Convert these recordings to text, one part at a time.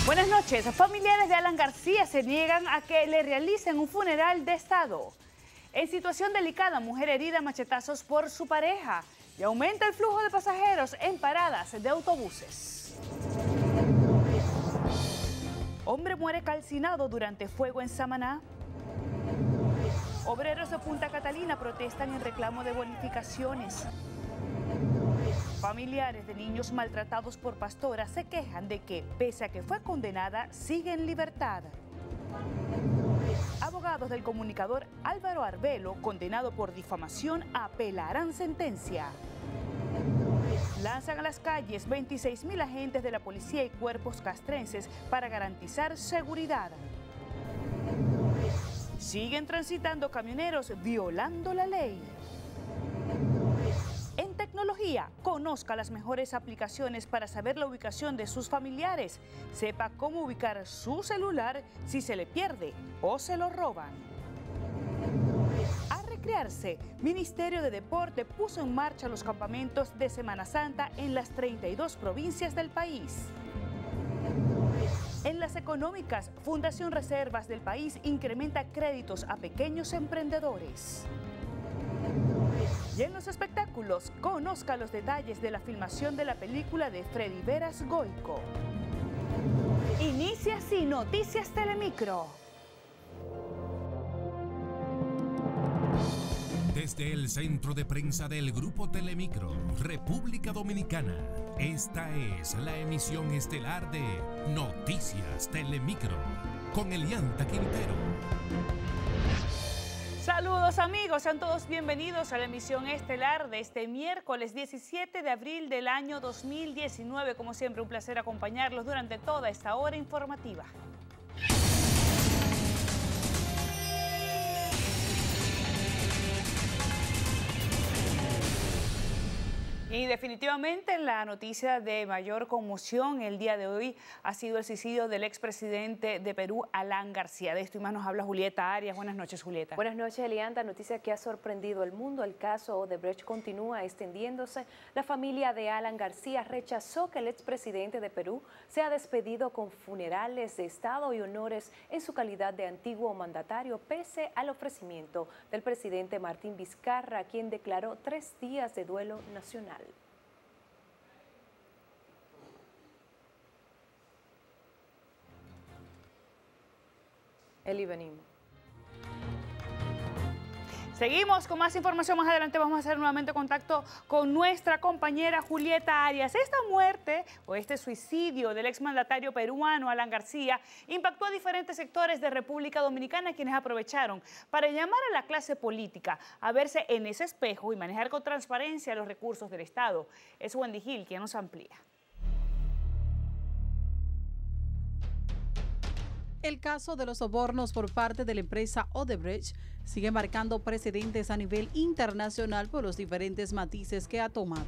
Buenas noches. Familiares de Alan García se niegan a que le realicen un funeral de Estado. En situación delicada, mujer herida a machetazos por su pareja. Y aumenta el flujo de pasajeros en paradas de autobuses. Hombre muere calcinado durante fuego en Samaná. Obreros de Punta Catalina protestan en reclamo de bonificaciones. Familiares de niños maltratados por pastoras se quejan de que, pese a que fue condenada, sigue en libertad. Abogados del comunicador Álvaro Arbelo, condenado por difamación, apelarán sentencia. Lanzan a las calles 26.000 agentes de la policía y cuerpos castrenses para garantizar seguridad. Siguen transitando camioneros violando la ley. En tecnología, conozca las mejores aplicaciones para saber la ubicación de sus familiares. Sepa cómo ubicar su celular si se le pierde o se lo roban. A recrearse, Ministerio de Deporte puso en marcha los campamentos de Semana Santa en las 32 provincias del país. En las económicas, Fundación Reservas del país incrementa créditos a pequeños emprendedores. Y en los espectáculos, conozca los detalles de la filmación de la película de Freddy Veras Goico. Inicia así Noticias Telemicro. Desde el centro de prensa del Grupo Telemicro, República Dominicana, esta es la emisión estelar de Noticias Telemicro, con Elianta Quintero. Saludos amigos, sean todos bienvenidos a la emisión estelar de este miércoles 17 de abril del año 2019. Como siempre, un placer acompañarlos durante toda esta hora informativa. Y definitivamente la noticia de mayor conmoción el día de hoy ha sido el suicidio del expresidente de Perú, Alan García. De esto y más nos habla Julieta Arias. Buenas noches, Julieta. Buenas noches, Elianta. Noticia que ha sorprendido al mundo. El caso Odebrecht continúa extendiéndose. La familia de Alan García rechazó que el expresidente de Perú sea despedido con funerales de Estado y honores en su calidad de antiguo mandatario, pese al ofrecimiento del presidente Martín Vizcarra, quien declaró 3 días de duelo nacional. Eli, venimos. Seguimos con más información. Más adelante vamos a hacer nuevamente contacto con nuestra compañera Julieta Arias. Esta muerte o este suicidio del exmandatario peruano Alan García impactó a diferentes sectores de República Dominicana, quienes aprovecharon para llamar a la clase política a verse en ese espejo y manejar con transparencia los recursos del Estado. Es Wendy Gil quien nos amplía. El caso de los sobornos por parte de la empresa Odebrecht sigue marcando precedentes a nivel internacional por los diferentes matices que ha tomado.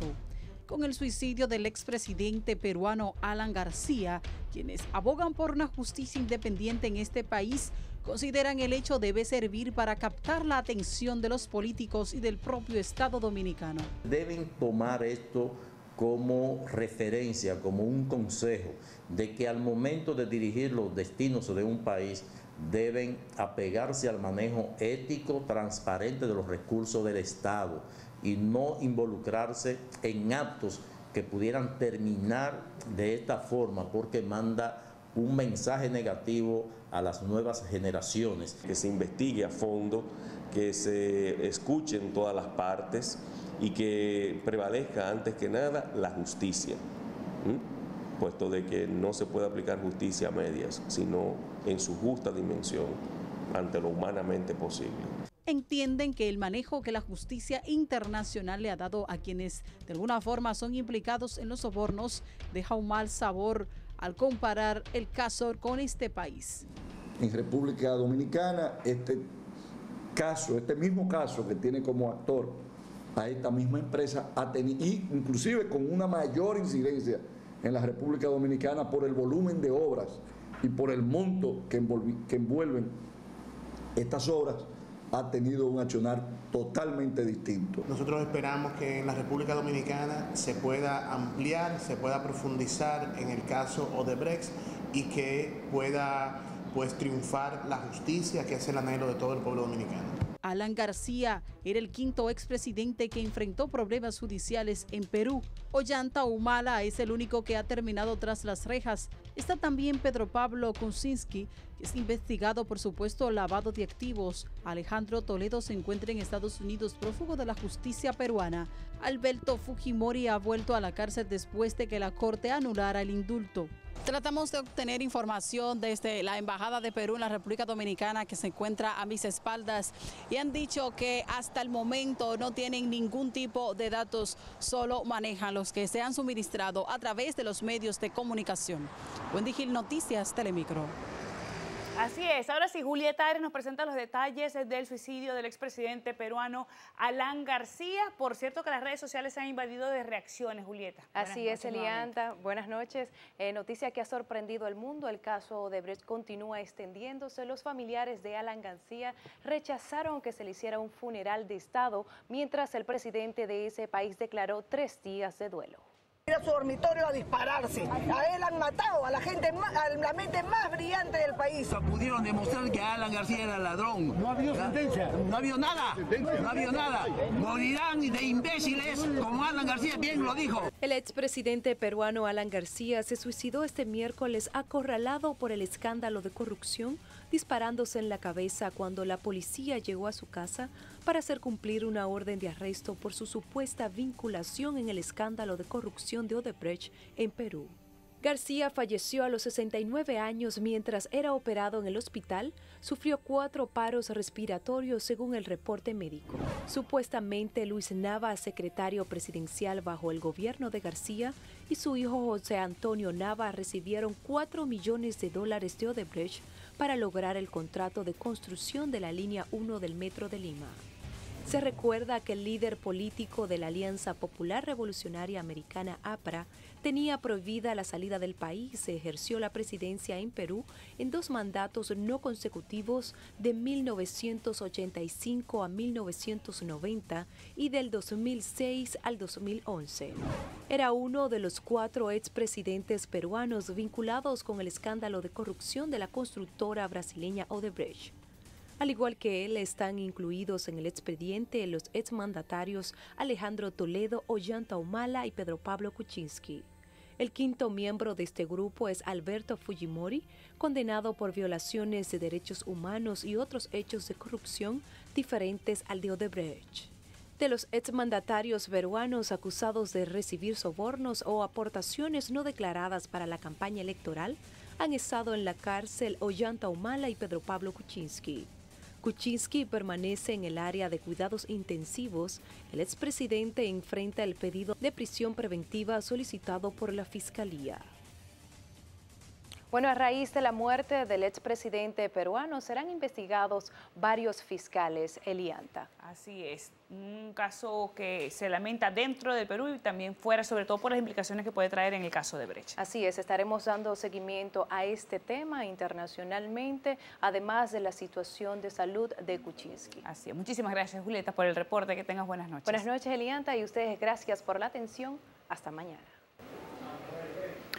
Con el suicidio del expresidente peruano Alan García, quienes abogan por una justicia independiente en este país, consideran el hecho debe servir para captar la atención de los políticos y del propio Estado dominicano. Deben tomar esto como referencia, como un consejo, de que al momento de dirigir los destinos de un país deben apegarse al manejo ético, transparente de los recursos del Estado y no involucrarse en actos que pudieran terminar de esta forma, porque manda un mensaje negativo a las nuevas generaciones. Que se investigue a fondo, que se escuchen todas las partes y que prevalezca antes que nada la justicia, puesto de que no se puede aplicar justicia a medias, sino en su justa dimensión, ante lo humanamente posible. Entienden que el manejo que la justicia internacional le ha dado a quienes de alguna forma son implicados en los sobornos deja un mal sabor al comparar el caso con este país. En República Dominicana, este mismo caso que tiene como actor a esta misma empresa, y inclusive con una mayor incidencia en la República Dominicana por el volumen de obras y por el monto que envuelven estas obras, ha tenido un accionar totalmente distinto. Nosotros esperamos que en la República Dominicana se pueda ampliar, se pueda profundizar en el caso Odebrecht y que pueda pues triunfar la justicia, que es el anhelo de todo el pueblo dominicano. Alan García era el quinto expresidente que enfrentó problemas judiciales en Perú. Ollanta Humala es el único que ha terminado tras las rejas. Está también Pedro Pablo Kuczynski, que es investigado por supuesto lavado de activos. Alejandro Toledo se encuentra en Estados Unidos prófugo de la justicia peruana. Alberto Fujimori ha vuelto a la cárcel después de que la Corte anulara el indulto. Tratamos de obtener información desde la Embajada de Perú en la República Dominicana, que se encuentra a mis espaldas, y han dicho que hasta el momento no tienen ningún tipo de datos, solo manejan los que se han suministrado a través de los medios de comunicación. Wendy Gil, Noticias Telemicro. Así es. Ahora sí, Julieta Arias nos presenta los detalles del suicidio del expresidente peruano Alan García. Por cierto, que las redes sociales se han invadido de reacciones, Julieta. Así es, Elianta. Buenas noches. Noticia que ha sorprendido al mundo. El caso Odebrecht continúa extendiéndose. Los familiares de Alan García rechazaron que se le hiciera un funeral de Estado, mientras el presidente de ese país declaró 3 días de duelo. Ir a su dormitorio a dispararse. A él han matado, a la gente, a la mente más brillante del país. Pudieron demostrar que Alan García era ladrón. No ha habido sentencia. No ha habido nada. No ha habido nada. Morirán de imbéciles como Alan García bien lo dijo. El expresidente peruano Alan García se suicidó este miércoles acorralado por el escándalo de corrupción, disparándose en la cabeza cuando la policía llegó a su casa para hacer cumplir una orden de arresto por su supuesta vinculación en el escándalo de corrupción de Odebrecht en Perú. García falleció a los 69 años mientras era operado en el hospital. Sufrió 4 paros respiratorios según el reporte médico. Supuestamente Luis Nava, secretario presidencial bajo el gobierno de García, y su hijo José Antonio Nava recibieron $4 millones de Odebrecht para lograr el contrato de construcción de la línea 1 del Metro de Lima. Se recuerda que el líder político de la Alianza Popular Revolucionaria Americana, APRA, tenía prohibida la salida del país. Ejerció la presidencia en Perú en 2 mandatos no consecutivos de 1985 a 1990 y del 2006 al 2011. Era uno de los 4 expresidentes peruanos vinculados con el escándalo de corrupción de la constructora brasileña Odebrecht. Al igual que él, están incluidos en el expediente los exmandatarios Alejandro Toledo, Ollanta Humala y Pedro Pablo Kuczynski. El quinto miembro de este grupo es Alberto Fujimori, condenado por violaciones de derechos humanos y otros hechos de corrupción diferentes al de Odebrecht. De los exmandatarios peruanos acusados de recibir sobornos o aportaciones no declaradas para la campaña electoral, han estado en la cárcel Ollanta Humala y Pedro Pablo Kuczynski. Kuczynski permanece en el área de cuidados intensivos. El expresidente enfrenta el pedido de prisión preventiva solicitado por la Fiscalía. Bueno, a raíz de la muerte del expresidente peruano serán investigados varios fiscales, Elianta. Así es, un caso que se lamenta dentro del Perú y también fuera, sobre todo por las implicaciones que puede traer en el caso de Odebrecht. Así es, estaremos dando seguimiento a este tema internacionalmente, además de la situación de salud de Kuczynski. Así es, muchísimas gracias, Julieta, por el reporte. Que tengas buenas noches. Buenas noches, Elianta, y ustedes gracias por la atención. Hasta mañana.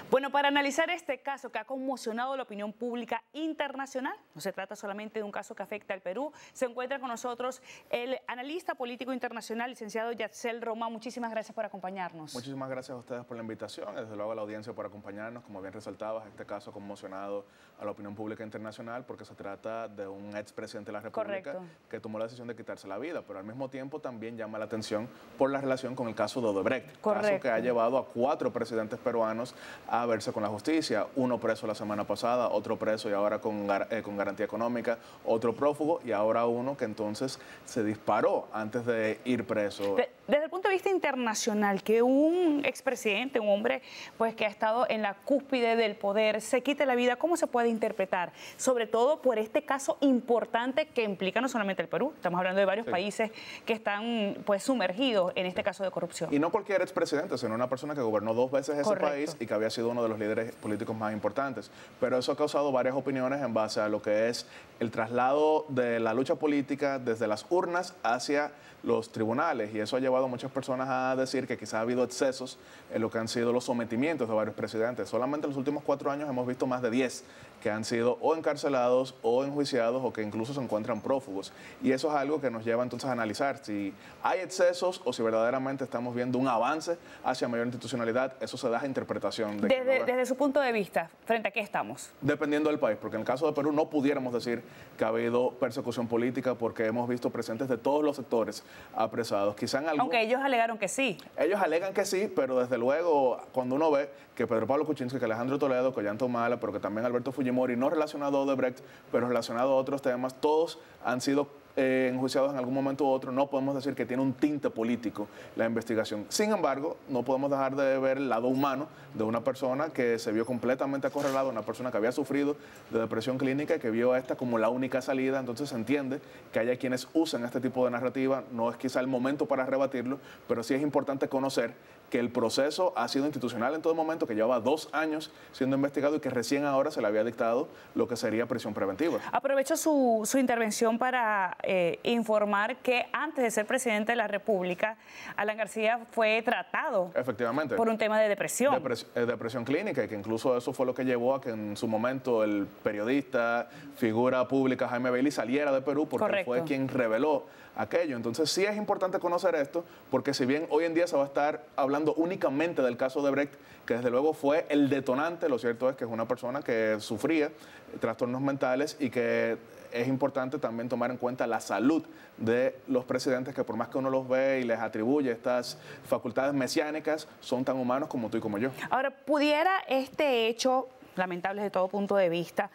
Bueno, para analizar este caso que ha conmocionado la opinión pública internacional, no se trata solamente de un caso que afecta al Perú, se encuentra con nosotros el analista político internacional, licenciado Yatsel Román. Muchísimas gracias por acompañarnos. Muchísimas gracias a ustedes por la invitación, desde luego a la audiencia por acompañarnos. Como bien resaltabas, este caso ha conmocionado a la opinión pública internacional porque se trata de un expresidente de la República que tomó la decisión de quitarse la vida, pero al mismo tiempo también llama la atención por la relación con el caso de Odebrecht, caso que ha llevado a 4 presidentes peruanos a verse con la justicia, uno preso la semana pasada, otro preso y ahora con garantía económica, otro prófugo y ahora uno que entonces se disparó antes de ir preso. Desde el punto de vista internacional, que un expresidente, un hombre pues que ha estado en la cúspide del poder, se quite la vida, ¿cómo se puede interpretar? Sobre todo por este caso importante que implica no solamente el Perú, estamos hablando de varios países que están pues sumergidos en este caso de corrupción. Y no cualquier expresidente, sino una persona que gobernó 2 veces ese país y que había sido uno de los líderes políticos más importantes. Pero eso ha causado varias opiniones en base a lo que es el traslado de la lucha política desde las urnas hacia los tribunales, y eso ha llevado a muchas personas a decir que quizás ha habido excesos en lo que han sido los sometimientos de varios presidentes. Solamente en los últimos 4 años hemos visto más de 10 que han sido o encarcelados o enjuiciados o que incluso se encuentran prófugos. Y eso es algo que nos lleva entonces a analizar si hay excesos o si verdaderamente estamos viendo un avance hacia mayor institucionalidad. Eso se da a interpretación. Desde su punto de vista, ¿frente a qué estamos? Dependiendo del país, porque en el caso de Perú no pudiéramos decir que ha habido persecución política porque hemos visto presidentes de todos los sectores apresados. Quizá en algún... Aunque ellos alegaron que sí. Ellos alegan que sí, pero desde luego cuando uno ve que Pedro Pablo Kuczynski, que Alejandro Toledo, que Ollanta Humala, pero que también Alberto Fujimori, no relacionado a Odebrecht, pero relacionado a otros temas, todos han sido enjuiciados en algún momento u otro. No podemos decir que tiene un tinte político la investigación. Sin embargo, no podemos dejar de ver el lado humano de una persona que se vio completamente acorralada, una persona que había sufrido de depresión clínica y que vio esta como la única salida. Entonces se entiende que haya quienes usan este tipo de narrativa. No es quizá el momento para rebatirlo, pero sí es importante conocer que el proceso ha sido institucional en todo momento, que llevaba 2 años siendo investigado y que recién ahora se le había dictado lo que sería prisión preventiva. Aprovecho su intervención para informar que antes de ser presidente de la República, Alan García fue tratado efectivamente por un tema de depresión. Depresión clínica, y que incluso eso fue lo que llevó a que en su momento el periodista, figura pública Jaime Bailey saliera de Perú, porque fue quien reveló aquello. Entonces sí es importante conocer esto, porque si bien hoy en día se va a estar hablando únicamente del caso de Brecht, que desde luego fue el detonante, lo cierto es que es una persona que sufría trastornos mentales y que es importante también tomar en cuenta la salud de los presidentes, que por más que uno los ve y les atribuye estas facultades mesiánicas, son tan humanos como tú y como yo. Ahora, ¿pudiera este hecho, lamentable desde todo punto de vista,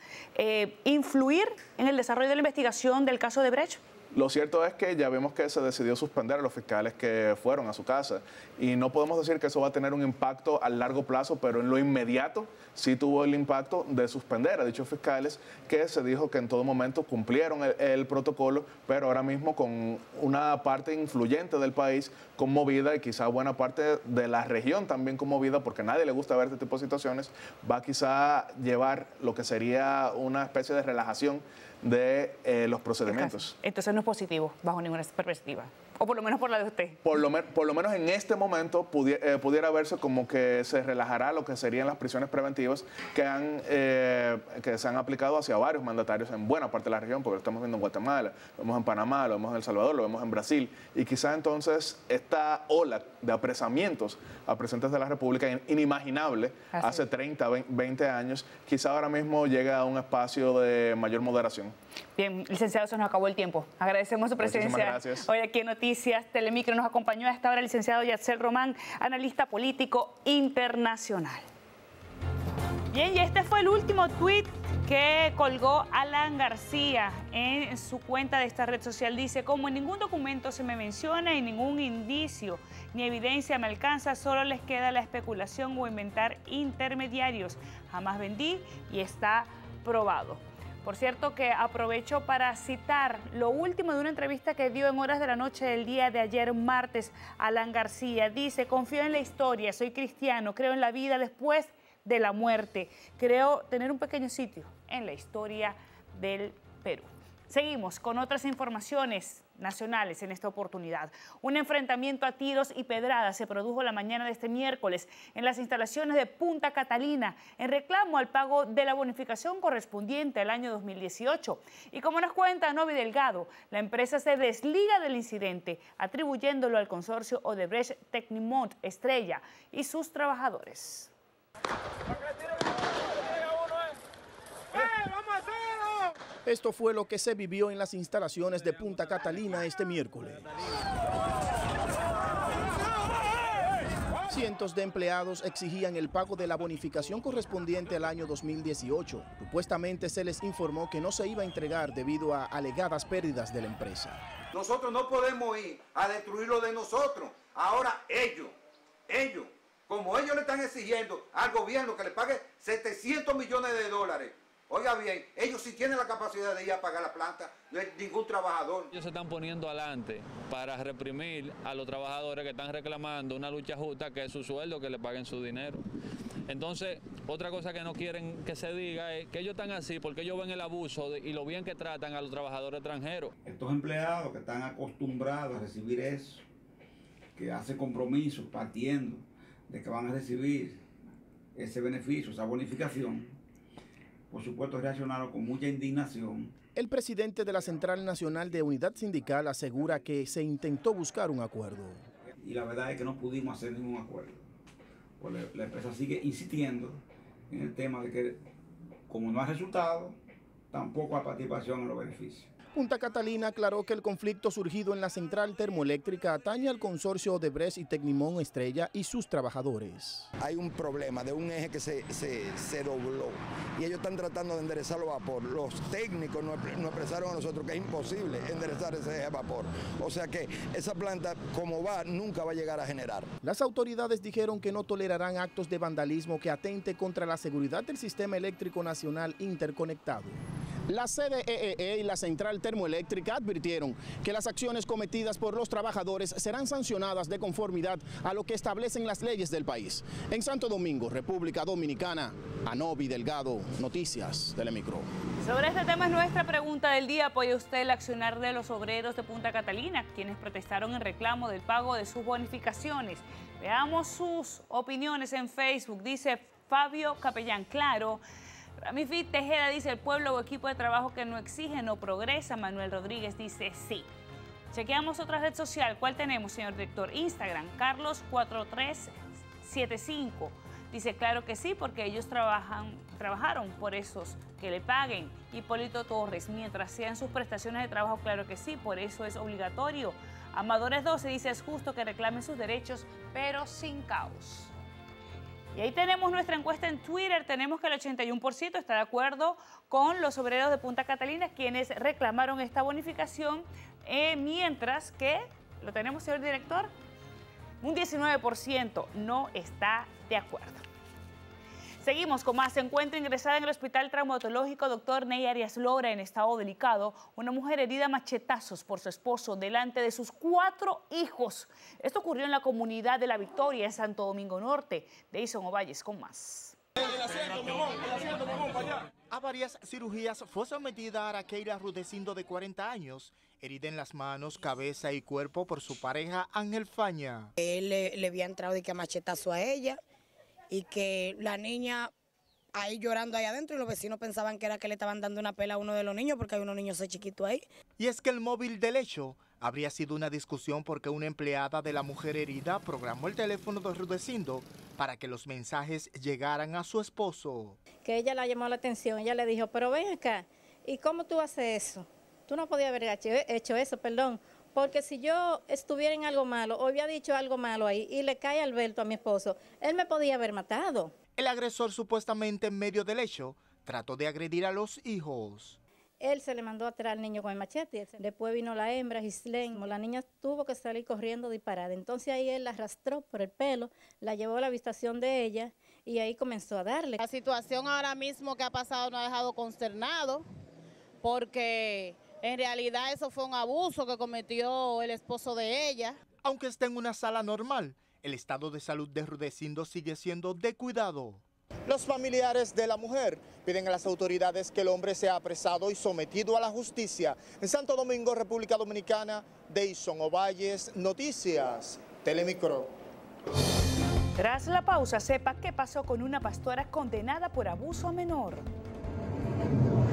influir en el desarrollo de la investigación del caso de Brecht? Lo cierto es que ya vimos que se decidió suspender a los fiscales que fueron a su casa, y no podemos decir que eso va a tener un impacto a largo plazo, pero en lo inmediato sí tuvo el impacto de suspender a dichos fiscales, que se dijo que en todo momento cumplieron el protocolo, pero ahora mismo con una parte influyente del país conmovida, y quizá buena parte de la región también conmovida, porque a nadie le gusta ver este tipo de situaciones, va quizá llevar lo que sería una especie de relajación de los procedimientos. Entonces no es positivo bajo ninguna perspectiva, o por lo menos por la de usted. Por lo menos en este momento pudiera verse como que se relajará lo que serían las prisiones preventivas que se han aplicado hacia varios mandatarios en buena parte de la región, porque lo estamos viendo en Guatemala, lo vemos en Panamá, lo vemos en El Salvador, lo vemos en Brasil, y quizá entonces esta ola de apresamientos a presidentes de la República inimaginable hace 30, 20 años, quizá ahora mismo llega a un espacio de mayor moderación. Bien, licenciado, se nos acabó el tiempo. Agradecemos su presencia hoy aquí en Noticias Telemicro. Nos acompañó a esta hora el licenciado Yatsel Román, analista político internacional. Bien, y este fue el último tuit que colgó Alan García en su cuenta de esta red social. Dice: como en ningún documento se me menciona y ningún indicio ni evidencia me alcanza, solo les queda la especulación o inventar intermediarios. Jamás vendí y está probado. Por cierto, que aprovecho para citar lo último de una entrevista que dio en horas de la noche del día de ayer, martes, Alan García. Dice: confío en la historia, soy cristiano, creo en la vida después de la muerte. Creo tener un pequeño sitio en la historia del Perú. Seguimos con otras informaciones nacionales en esta oportunidad. Un enfrentamiento a tiros y pedradas se produjo la mañana de este miércoles en las instalaciones de Punta Catalina en reclamo al pago de la bonificación correspondiente al año 2018. Y como nos cuenta Novi Delgado, la empresa se desliga del incidente atribuyéndolo al consorcio Odebrecht Tecnimont Estrella y sus trabajadores. Esto fue lo que se vivió en las instalaciones de Punta Catalina este miércoles. Cientos de empleados exigían el pago de la bonificación correspondiente al año 2018. Supuestamente se les informó que no se iba a entregar debido a alegadas pérdidas de la empresa. Nosotros no podemos ir a destruir lo de nosotros, Ahora ellos, como ellos le están exigiendo al gobierno que le pague 700 millones de dólares, oiga bien, ellos sí tienen la capacidad de ir a pagar la planta, no hay ningún trabajador. Ellos se están poniendo adelante para reprimir a los trabajadores que están reclamando una lucha justa, que es su sueldo, que le paguen su dinero. Entonces, otra cosa que no quieren que se diga es que ellos están así porque ellos ven el abuso y lo bien que tratan a los trabajadores extranjeros. Estos empleados que están acostumbrados a recibir eso, que hacen compromisos partiendo de que van a recibir ese beneficio, esa bonificación, por supuesto reaccionaron con mucha indignación. El presidente de la Central Nacional de Unidad Sindical asegura que se intentó buscar un acuerdo. Y la verdad es que no pudimos hacer ningún acuerdo. Pues la empresa sigue insistiendo en el tema de que como no hay resultado, tampoco hay participación en los beneficios. Punta Catalina aclaró que el conflicto surgido en la central termoeléctrica atañe al consorcio Odebrecht y Tecnimont Estrella y sus trabajadores. Hay un problema de un eje que se dobló y ellos están tratando de enderezarlo a vapor. Los técnicos nos expresaron a nosotros que es imposible enderezar ese eje a vapor. O sea que esa planta, como va, nunca va a llegar a generar. Las autoridades dijeron que no tolerarán actos de vandalismo que atente contra la seguridad del sistema eléctrico nacional interconectado. La CDEE y la Central Termoeléctrica advirtieron que las acciones cometidas por los trabajadores serán sancionadas de conformidad a lo que establecen las leyes del país. En Santo Domingo, República Dominicana, Anobi Delgado, Noticias Telemicro. Sobre este tema es nuestra pregunta del día. ¿Apoya usted el accionar de los obreros de Punta Catalina, quienes protestaron en reclamo del pago de sus bonificaciones? Veamos sus opiniones en Facebook. Dice Fabio Capellán, claro. Ramifit Tejeda dice, el pueblo o equipo de trabajo que no exige no progresa. Manuel Rodríguez dice, sí. Chequeamos otra red social. ¿Cuál tenemos, señor director? Instagram, Carlos4375. Dice, claro que sí, porque ellos trabajaron por esos que le paguen. Hipólito Torres, mientras sean sus prestaciones de trabajo, claro que sí, por eso es obligatorio. Amadores 12 dice, es justo que reclamen sus derechos, pero sin caos. Y ahí tenemos nuestra encuesta en Twitter. Tenemos que el 81% está de acuerdo con los obreros de Punta Catalina, quienes reclamaron esta bonificación, mientras que, ¿lo tenemos, señor director? Un 19% no está de acuerdo. Seguimos con más. Se encuentra ingresada en el Hospital Traumatológico Dr. Ney Arias Lora en estado delicado una mujer herida a machetazos por su esposo delante de sus 4 hijos. Esto ocurrió en la comunidad de La Victoria, en Santo Domingo Norte. Deison Ovalles con más. A varias cirugías fue sometida Arakeira Rudecindo, de 40 años, herida en las manos, cabeza y cuerpo por su pareja Ángel Faña. Él le había entrado de que a machetazo a ella, y que la niña ahí llorando ahí adentro, y los vecinos pensaban que era que le estaban dando una pela a uno de los niños, porque hay unos niños así chiquitos ahí. Y es que el móvil del hecho habría sido una discusión porque una empleada de la mujer herida programó el teléfono de Rudecindo para que los mensajes llegaran a su esposo. Que ella la llamó la atención, ella le dijo, pero ven acá, ¿y cómo tú haces eso? Tú no podías haber hecho eso, perdón. Porque si yo estuviera en algo malo o había dicho algo malo ahí y le cae Alberto a mi esposo, él me podía haber matado. El agresor, supuestamente en medio del hecho, trató de agredir a los hijos. Él se le mandó atrás al niño con el machete. Después vino la hembra, Gislén. La niña tuvo que salir corriendo disparada. Entonces ahí él la arrastró por el pelo, la llevó a la habitación de ella y ahí comenzó a darle. La situación ahora mismo que ha pasado nos ha dejado consternado porque en realidad eso fue un abuso que cometió el esposo de ella. Aunque esté en una sala normal, el estado de salud de Rudecindo sigue siendo de cuidado. Los familiares de la mujer piden a las autoridades que el hombre sea apresado y sometido a la justicia. En Santo Domingo, República Dominicana, Deison Ovalles, Noticias Telemicro. Tras la pausa, sepa qué pasó con una pastora condenada por abuso a menor.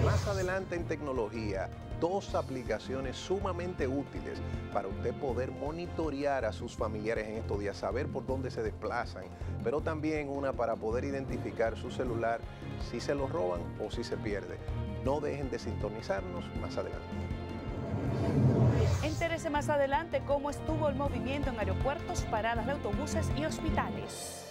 Más adelante en tecnología, 2 aplicaciones sumamente útiles para usted poder monitorear a sus familiares en estos días, saber por dónde se desplazan, pero también una para poder identificar su celular si se lo roban o si se pierde. No dejen de sintonizarnos más adelante. Entérese más adelante cómo estuvo el movimiento en aeropuertos, paradas de autobuses y hospitales.